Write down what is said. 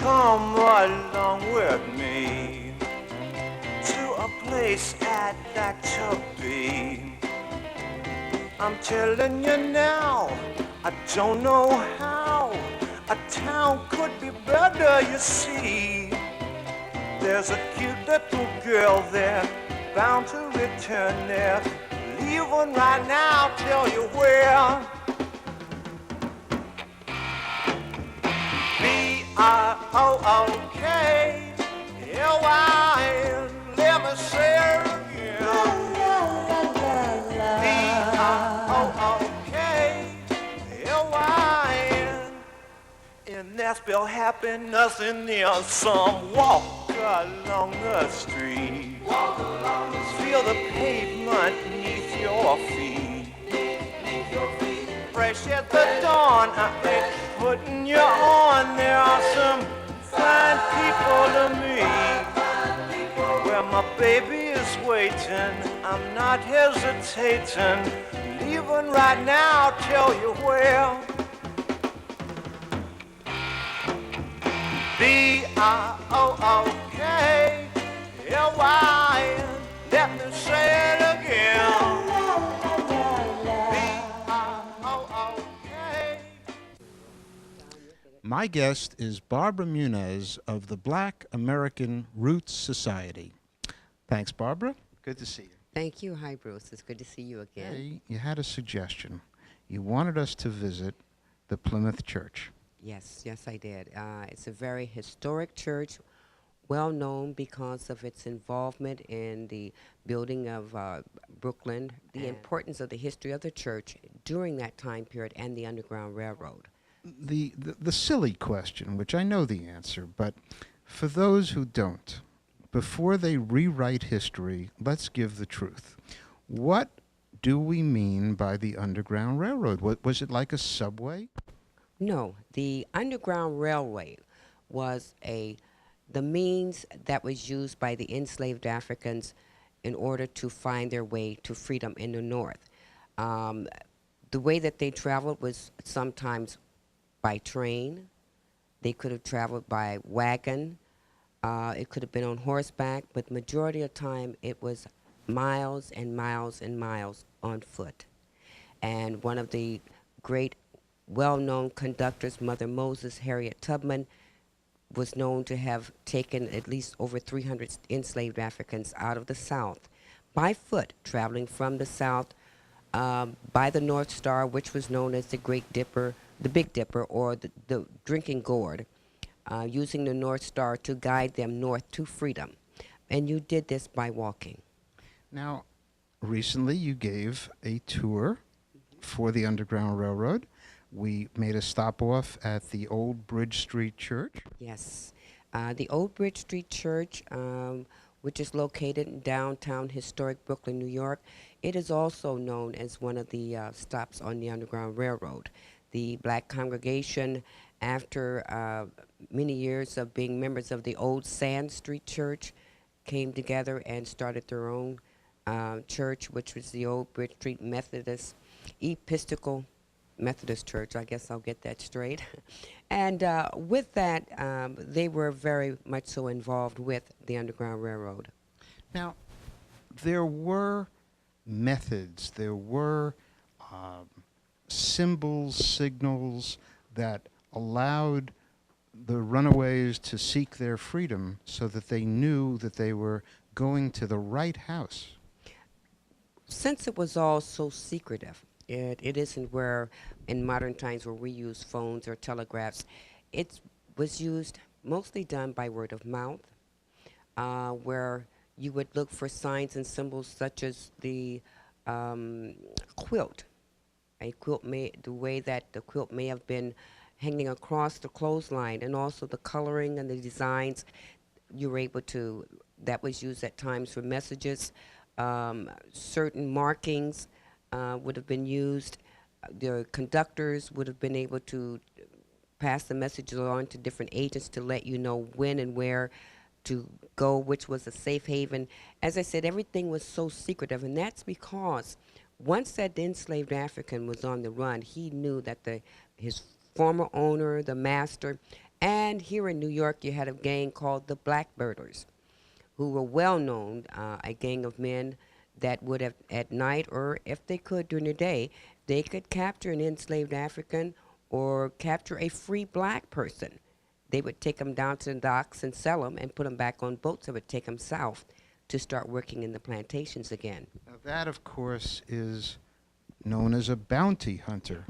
come along with me to a place I'd like to be. I'm telling you now, I don't know how a town could be better, you see. There's a cute little girl there, bound to return there. Leaving right now, tell you where. B-R-O-O-K-L-Y-N. Let me say it again. B-R-O-O-K-L-Y-N. And that spell happiness in there. Some walk along the street. Walk along the street. Feel the pavement beneath your feet. Fresh at the dawn, I ain't putting you on. There are some fine people to meet. Where my baby is waiting, I'm not hesitating. Leaving right now, tell you where. B-R-O-O-K-L-Y-N. Let me say it again. My guest is Barbara Muniz of the Black American Roots Society. Thanks, Barbara. Good to see you. Thank you. Hi, Bruce. It's good to see you again. Hey, you had a suggestion. You wanted us to visit the Plymouth Church. Yes, I did. It's a very historic church, well known because of its involvement in the building of Brooklyn, the importance of the history of the church during that time period, and the Underground Railroad. The silly question, which I know the answer, but for those who don't, before they rewrite history, let's give the truth. What do we mean by the Underground Railroad? Was it like a subway? No, the Underground Railway was the means that was used by the enslaved Africans in order to find their way to freedom in the North. The way that they traveled was sometimes by train. They could have traveled by wagon. It could have been on horseback, but majority of the time it was miles and miles and miles on foot. And one of the great well-known conductors, Mother Moses Harriet Tubman, was known to have taken at least over 300 enslaved Africans out of the South by foot, traveling from the South by the North Star, which was known as the Great Dipper, the Big Dipper, or the drinking gourd, using the North Star to guide them north to freedom. And you did this by walking. Now, recently you gave a tour for the Underground Railroad. We made a stop off at the Old Bridge Street Church. Yes. The Old Bridge Street Church, which is located in downtown historic Brooklyn, New York, it is also known as one of the stops on the Underground Railroad. The black congregation, after many years of being members of the Old Sand Street Church, came together and started their own church, which was the Old Bridge Street Methodist Episcopal Methodist Church. I guess I'll get that straight. And with that, they were very much so involved with the Underground Railroad. Now, there were methods, there were symbols, signals that allowed the runaways to seek their freedom so that they knew that they were going to the right house. Since it was all so secretive, it isn't where, in modern times where we use phones or telegraphs, it was used, mostly done by word of mouth, where you would look for signs and symbols such as the quilt. A quilt the way that the quilt may have been hanging across the clothesline, and also the coloring and the designs you were able to, that was used at times for messages. Certain markings would have been used. The conductors would have been able to pass the messages on to different agents to let you know when and where to go, which was a safe haven. As I said, everything was so secretive, and that's because once that enslaved African was on the run, he knew that his former owner, the master, And here in New York, you had a gang called the Blackbirders, who were well known, a gang of men that would have, at night or if they could during the day, they could capture an enslaved African or capture a free black person. They would take them down to the docks and sell them and put them back on boats that would take them south to start working in the plantations again. Now that, of course, is known as a bounty hunter.